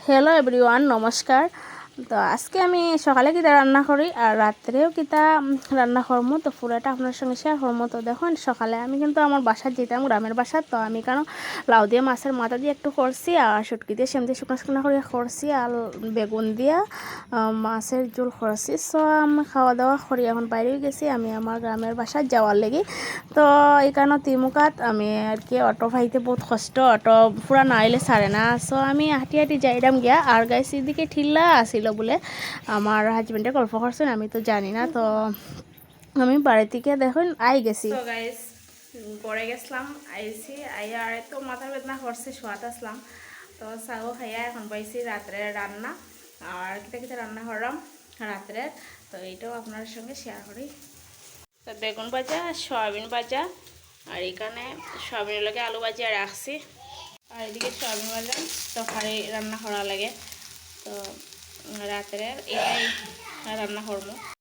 Hello everyone, নমস্কার। তো আজকে আমি সকালে কিতা রান্না করি আর রাত্রেও কিতা রান্না করবো, তো পুরোটা আপনার সঙ্গে শেয়ার করবো। তো দেখুন, সকালে আমি কিন্তু আমার বাসার যেতাম, গ্রামের বাসার। তো আমি কেন লাউ দিয়ে মাছের মাথা দিয়ে একটু করছি, আর শুটকি দিয়ে সেম দিয়ে শুকনো শুকনো করে করছি, আর বেগুন দিয়ে মাছের ঝোল করছি। সো আমি খাওয়া দাওয়া করি, এখন বাইরেও গেছি আমি আমার গ্রামের বাসায় যাওয়ার লেগে। তো এখানে তিমুকাত আমি আর কি অটো পাইতে বহুত কষ্ট, অটো পুরা না আইলে ছাড়ে না। সো আমি হাঁটি হাঁটি যাইলাম গিয়া, আর গাইছি দিকে ঠিল্লা আসিল বলে আমার হাজবেন্ডে গল্প করছেন, আমি তো জানি না। তো আমি বাড়ি থেকে দেখুন আই গেছি। তো গাইস পরে গেছিলাম, আইছি আইয়া আর তো মাথা বেদনা করছে, শোয়াত আসলাম। তো চাও খাইয়া এখন পাইছি রাত্রে রান্না, আর কিতা কিতা রান্না করলাম রাত্রে, তো এইটাও আপনার সঙ্গে শেয়ার করি। তো বেগুন ভাজা, সয়াবিন ভাজা, আর এখানে সয়াবিনের লাগে আলু ভাজিয়া রাখছি, আর এদিকে সয়াবিন ভাজা তরকারি রান্না করা লাগে। তো রাত্রে এটাই রান্না করবো।